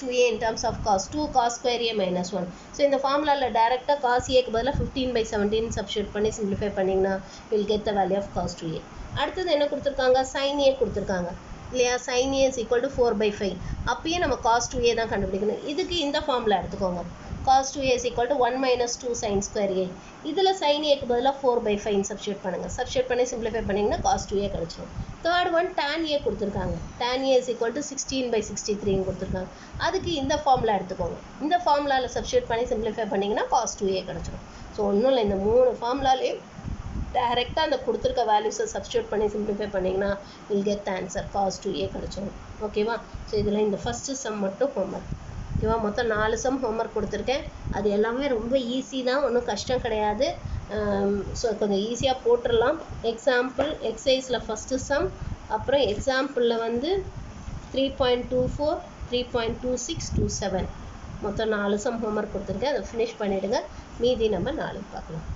2a in terms of cos 2 cos square a minus 1. So இந்த ஃபார்முலாவில் டேரெக்டாக cos a க்கு பதிலாக 15/17 சப்ஸ்டியூட் பண்ணி சிம்பிளிஃபை பண்ணிங்கன்னா will get the value of cos 2a. அடுத்தது என்ன கொடுத்துருக்காங்க? sin a கொடுத்துருக்காங்க இல்லையா? sin a is equal to 4/5. அப்பயே நம்ம cos 2a தான் கண்டுபிடிக்கணும். இதுக்கு இந்த ஃபார்முலா எடுத்துக்கோங்க. cos 2a is equal to 1 - 2 sin square a. இதில் sin a க்கு பதிலாக 4/5 சப்ஸ்டியூட் பண்ணுங்கள். சப்ஸ்டியூட் பண்ணி சிம்பிளிஃபை பண்ணிங்கன்னா cos 2a கிடச்சிடும். தேர்ட் ஒன் tan a கொடுத்துருக்காங்க. tan a is equal to 16/63 கொடுத்துருக்காங்க. அதுக்கு இந்த ஃபார்முலா எடுத்துக்கோங்க. இந்த ஃபார்முலாவில் சப்ஸ்டியூட் பண்ணி சிம்பிளிஃபை பண்ணிங்கன்னா cos 2a கிடச்சிடும். ஸோ ஒன்றும் இல்லை, இந்த 3 ஃபார்முலாலே டைரெக்டாக அந்த கொடுத்துருக்க வேல்யூஸை சப்ஸ்டியூட் பண்ணி சிம்பிளிஃபை பண்ணிங்கன்னா will get the answer cos 2a கிடச்சிடும். ஓகேவா? ஸோ இதில் இந்த ஃபஸ்ட்டு சம் மட்டும் ஹோம்ஒர்க். ஓகேவா? மொத்தம் 4 சம் ஹோம்ஒர்க் கொடுத்துருக்கேன். அது எல்லாமே ரொம்ப ஈஸி தான், ஒன்றும் கஷ்டம் கிடையாது. ஸோ கொஞ்சம் ஈஸியாக போட்டுடலாம். எக்ஸாம்பிள் எக்ஸசைஸில் ஃபஸ்ட்டு சம், அப்புறம் எக்ஸாம்பிளில் வந்து 3.24 3.26 27 மொத்தம் 4 சம் ஹோம்ஒர்க் கொடுத்துருக்கேன். அதை ஃபினிஷ் பண்ணிவிடுங்க. மீதி நம்ம நாளைக்கு பார்க்கலாம்.